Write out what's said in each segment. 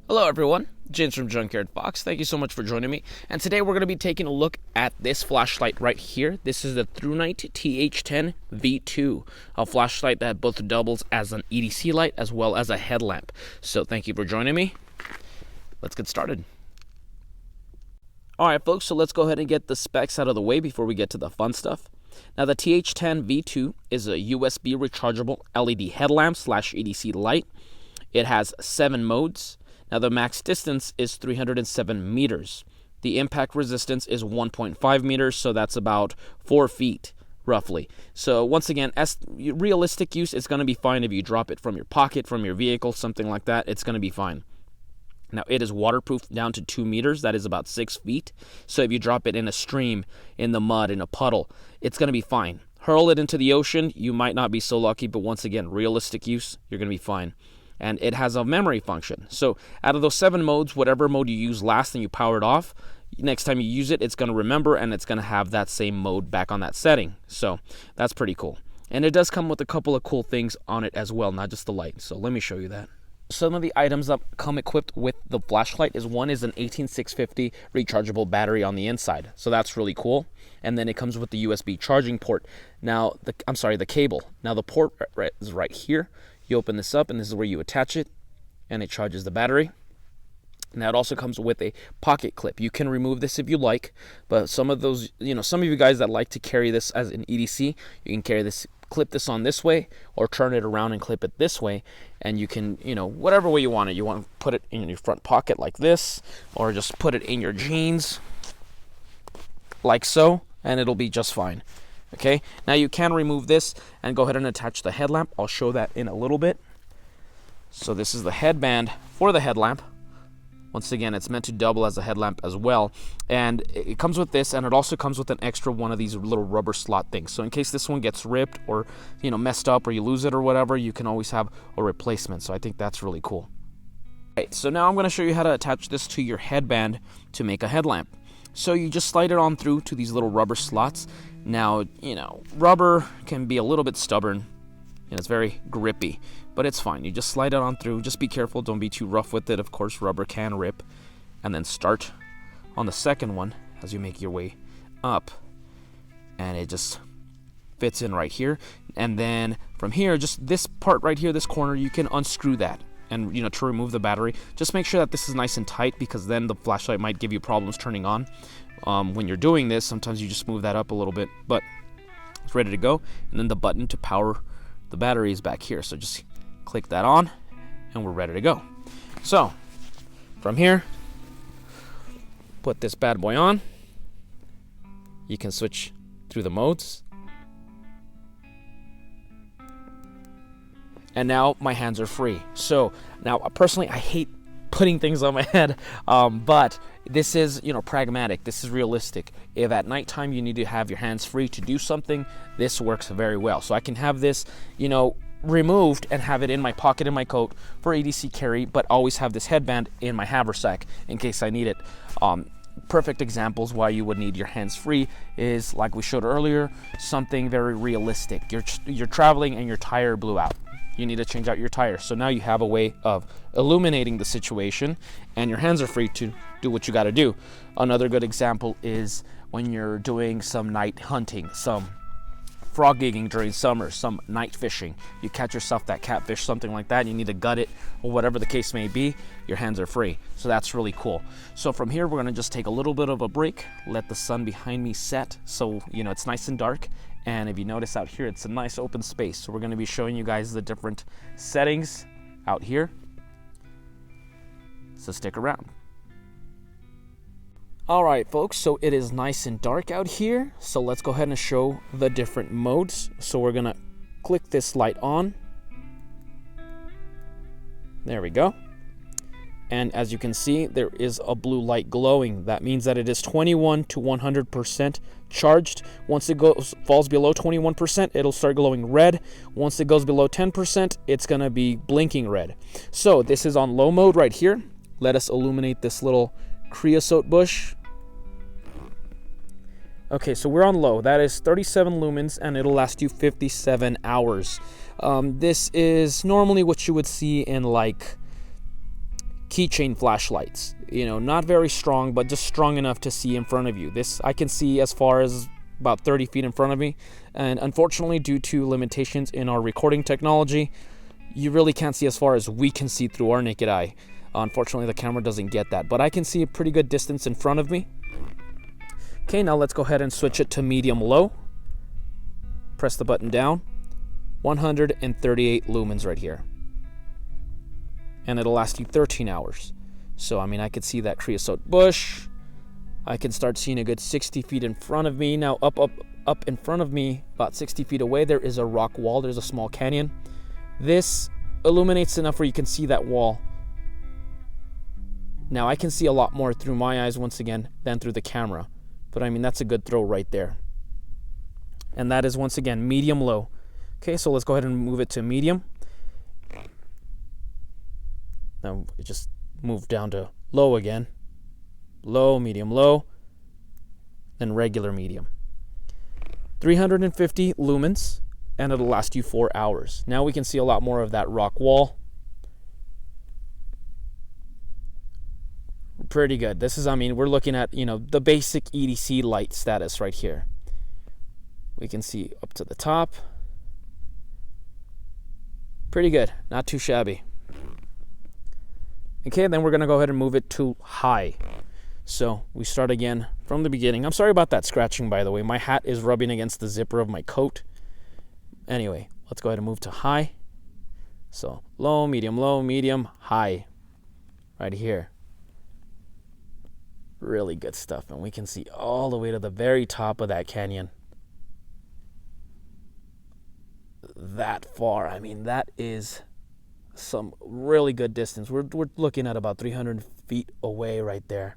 Hello everyone, James from Junkyard Fox. Thank you so much for joining me. And today we're going to be taking a look at this flashlight right here. This is the Thrunite TH-10 V2, a flashlight that both doubles as an EDC light as well as a headlamp. So thank you for joining me. Let's get started. Alright folks, so let's go ahead and get the specs out of the way before we get to the fun stuff. Now the TH-10 V2 is a USB rechargeable LED headlamp / EDC light. It has 7 modes. Now the max distance is 307 meters. The impact resistance is 1.5 meters, so that's about 4 feet roughly. So once again, as realistic use, it's going to be fine if you drop it from your pocket, from your vehicle, something like that. It's going to be fine. Now it is waterproof down to 2 meters. That is about 6 feet. So if you drop it in a stream, in the mud, in a puddle, it's going to be fine. Hurl it into the ocean, you might not be so lucky, but once again, realistic use, you're going to be fine. And it has a memory function. So out of those 7 modes, whatever mode you use last and you power it off, next time you use it, it's going to remember and it's going to have that same mode back on that setting. So that's pretty cool. And it does come with a couple of cool things on it as well, not just the light. So let me show you that. Some of the items that come equipped with the flashlight is one is an 18650 rechargeable battery on the inside. So that's really cool. And then it comes with the USB charging port. Now, the cable. Now the port is right here. You open this up and this is where you attach it and it charges the battery. Now it also comes with a pocket clip. You can remove this if you like, but some of you guys that like to carry this as an EDC, you can carry this, clip this on this way or turn it around and clip it this way, and you can, whatever way you want it. You want to put it in your front pocket like this, or just put it in your jeans like so, and it'll be just fine. Okay, now you can remove this and go ahead and attach the headlamp. I'll show that in a little bit. So this is the headband for the headlamp. Once again, it's meant to double as a headlamp as well. And it comes with this, and it also comes with an extra one of these little rubber slot things. So in case this one gets ripped or, messed up, or you lose it or whatever, you can always have a replacement. So I think that's really cool. Okay, so now I'm going to show you how to attach this to your headband to make a headlamp. So you just slide it on through to these little rubber slots. Now, rubber can be a little bit stubborn, and it's very grippy, but it's fine. You just slide it on through. Just be careful. Don't be too rough with it. Of course, rubber can rip. And then start on the second one as you make your way up. And it just fits in right here. And then from here, just this part right here, this corner, you can unscrew that. And, to remove the battery, just make sure that this is nice and tight, because then the flashlight might give you problems turning on. When you're doing this, sometimes you just move that up a little bit, but it's ready to go. And then the button to power the battery is back here. So just click that on and we're ready to go. So from here, put this bad boy on. You can switch through the modes. And now my hands are free. So now personally, I hate putting things on my head, but this is pragmatic. This is realistic. If at nighttime you need to have your hands free to do something, this works very well. So I can have this removed and have it in my pocket in my coat for EDC carry, but always have this headband in my haversack in case I need it. Perfect examples why you would need your hands free is, like we showed earlier, something very realistic. You're traveling and your tire blew out. You need to change out your tire. So now you have a way of illuminating the situation, and your hands are free to do what you got to do. Another good example is when you're doing some night hunting, some frog gigging during summer, some night fishing. You catch yourself that catfish, something like that, and you need to gut it, or whatever the case may be, your hands are free. So that's really cool. So from here, we're going to just take a little bit of a break, let the sun behind me set, so it's nice and dark. And if you notice out here, it's a nice open space. So we're going to be showing you guys the different settings out here. So stick around. All right, folks, so it is nice and dark out here. So let's go ahead and show the different modes. So we're going to click this light on. There we go. And as you can see, there is a blue light glowing. That means that it is 21 to 100% charged. Once it falls below 21%, it'll start glowing red. Once it goes below 10%, it's going to be blinking red. So this is on low mode right here. Let us illuminate this little creosote bush. Okay, so we're on low. That is 37 lumens, and it'll last you 57 hours. This is normally what you would see in like keychain flashlights. You know, not very strong, but just strong enough to see in front of you. This I can see as far as about 30 feet in front of me, and unfortunately, due to limitations in our recording technology, you really can't see as far as we can see through our naked eye. Unfortunately, the camera doesn't get that, but I can see a pretty good distance in front of me. Okay, now let's go ahead and switch it to medium low. Press the button down. 138 lumens right here. And it'll last you 13 hours. So, I mean, I could see that creosote bush. I can start seeing a good 60 feet in front of me. Now, up in front of me, about 60 feet away, there is a rock wall. There's a small canyon. This illuminates enough where you can see that wall. Now, I can see a lot more through my eyes, once again, than through the camera. But, I mean, that's a good throw right there. And that is, once again, medium-low. Okay, so let's go ahead and move it to medium. Now, it just moved down to low again. Low, medium, low. Then regular medium. 350 lumens, and it'll last you 4 hours. Now we can see a lot more of that rock wall. Pretty good. This is, I mean, we're looking at, you know, the basic EDC light status right here. We can see up to the top. Pretty good. Not too shabby. Okay, then we're going to go ahead and move it to high. So we start again from the beginning. I'm sorry about that scratching, by the way. My hat is rubbing against the zipper of my coat. Anyway, let's go ahead and move to high. So low, medium, high. Right here. Really good stuff. And we can see all the way to the very top of that canyon. That far. I mean, that is some really good distance. We're looking at about 300 feet away right there.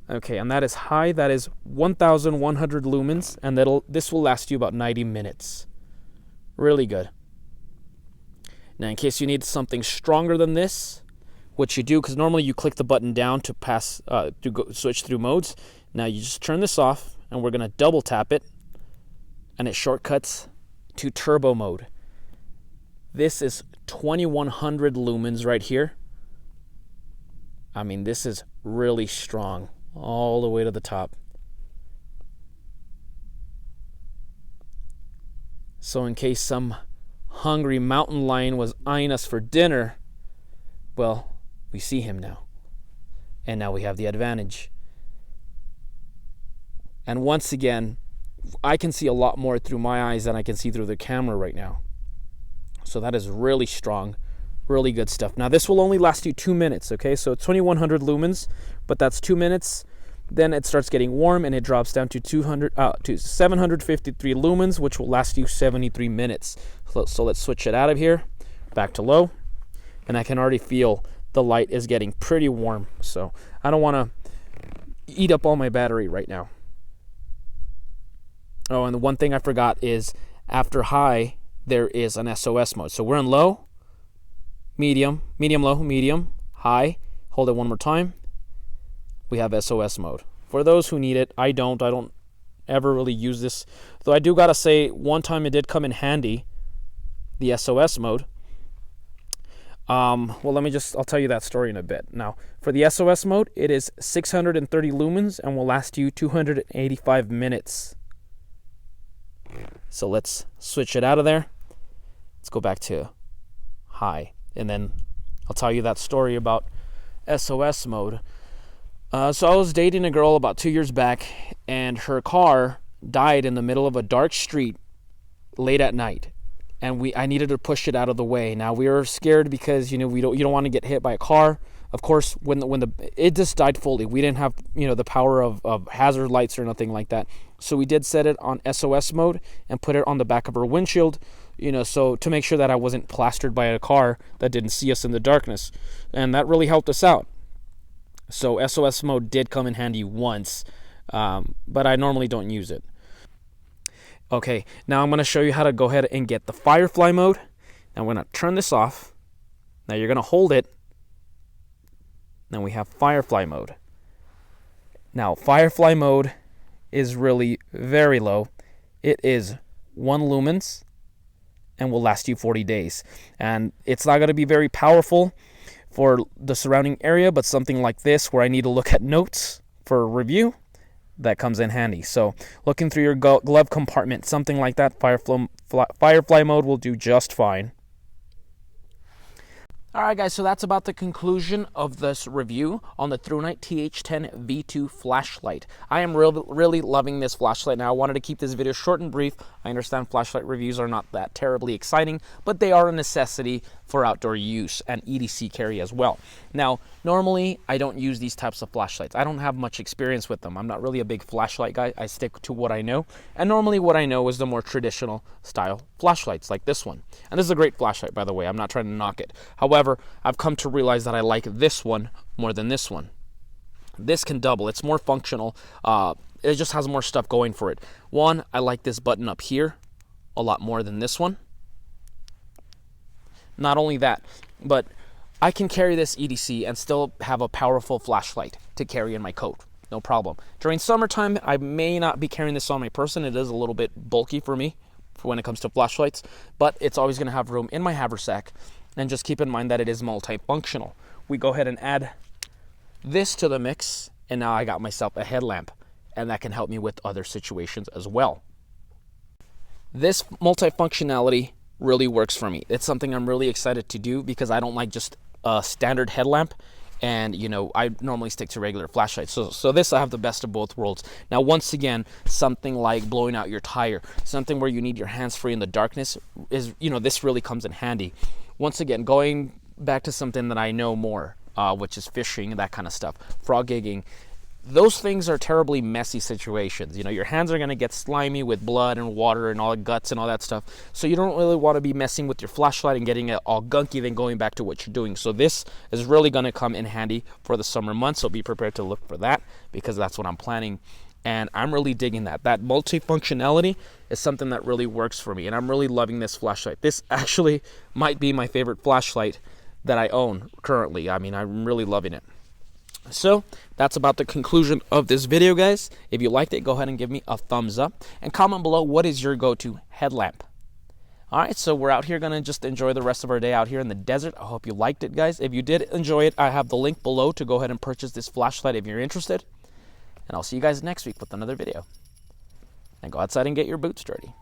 Okay, and that is high. That is 1,100 lumens, and this will last you about 90 minutes. Really good. Now, in case you need something stronger than this, what you do, because normally you click the button down to pass switch through modes. Now you just turn this off, and we're going to double tap it, and it shortcuts to turbo mode. This is 2,100 lumens right here. I mean, this is really strong all the way to the top. So in case some hungry mountain lion was eyeing us for dinner, well, we see him now. And now we have the advantage. And once again, I can see a lot more through my eyes than I can see through the camera right now. So that is really strong, really good stuff. Now this will only last you 2 minutes, okay? So 2,100 lumens, but that's 2 minutes. Then it starts getting warm and it drops down to 753 lumens, which will last you 73 minutes. So let's switch it out of here, back to low. And I can already feel the light is getting pretty warm. So I don't want to eat up all my battery right now. Oh, and the one thing I forgot is after high, there is an SOS mode. So we're in low, medium, low, medium, high. Hold it one more time. We have SOS mode. For those who need it, I don't ever really use this. Though I do gotta say, one time it did come in handy, the SOS mode. Well, I'll tell you that story in a bit. Now, for the SOS mode, it is 630 lumens and will last you 285 minutes. So let's switch it out of there. Let's go back to high. And then I'll tell you that story about SOS mode. So I was dating a girl about 2 years back, and her car died in the middle of a dark street late at night. And I needed to push it out of the way. Now we were scared because you don't want to get hit by a car. Of course, when it just died fully. We didn't have the power of hazard lights or nothing like that. So we did set it on SOS mode and put it on the back of her windshield, so to make sure that I wasn't plastered by a car that didn't see us in the darkness. And that really helped us out. So SOS mode did come in handy once, but I normally don't use it. Okay, now I'm going to show you how to go ahead and get the Firefly mode. I'm going to turn this off. Now you're going to hold it. Then we have Firefly mode. Now Firefly mode is really very low. It is 1 lumens and will last you 40 days. And it's not going to be very powerful for the surrounding area, but something like this where I need to look at notes for a review, that comes in handy. So looking through your glove compartment, something like that, Firefly mode will do just fine. Alright guys, so that's about the conclusion of this review on the Thrunite TH-10 V2 flashlight. I am really loving this flashlight. Now I wanted to keep this video short and brief. I understand flashlight reviews are not that terribly exciting, but they are a necessity for outdoor use and EDC carry as well. Now, normally I don't use these types of flashlights. I don't have much experience with them. I'm not really a big flashlight guy. I stick to what I know. And normally what I know is the more traditional style flashlights like this one. And this is a great flashlight, by the way. I'm not trying to knock it. However, I've come to realize that I like this one more than this one. This can double. It's more functional. It just has more stuff going for it. One, I like this button up here a lot more than this one. Not only that, but I can carry this EDC and still have a powerful flashlight to carry in my coat. No problem. During summertime, I may not be carrying this on my person. It is a little bit bulky for me when it comes to flashlights, but it's always going to have room in my haversack. And just keep in mind that it is multifunctional. We go ahead and add this to the mix, and now I got myself a headlamp, and that can help me with other situations as well. This multifunctionality really works for me. It's something I'm really excited to do because I don't like just a standard headlamp, and you know, I normally stick to regular flashlights. So this, I have the best of both worlds. Now once again, something like blowing out your tire, something where you need your hands free in the darkness, is, you know, this really comes in handy. Once again, going back to something that I know more, which is fishing and that kind of stuff, frog gigging. Those things are terribly messy situations. You know, your hands are going to get slimy with blood and water and all the guts and all that stuff. So you don't really want to be messing with your flashlight and getting it all gunky, then going back to what you're doing. So this is really going to come in handy for the summer months. So be prepared to look for that, because that's what I'm planning. And I'm really digging that. That multifunctionality is something that really works for me. And I'm really loving this flashlight. This actually might be my favorite flashlight that I own currently. I mean, I'm really loving it. So that's about the conclusion of this video, guys. If you liked it, go ahead and give me a thumbs up and comment below, what is your go-to headlamp? All right, so we're out here going to just enjoy the rest of our day out here in the desert. I hope you liked it, guys. If you did enjoy it, I have the link below to go ahead and purchase this flashlight if you're interested. And I'll see you guys next week with another video. And go outside and get your boots dirty.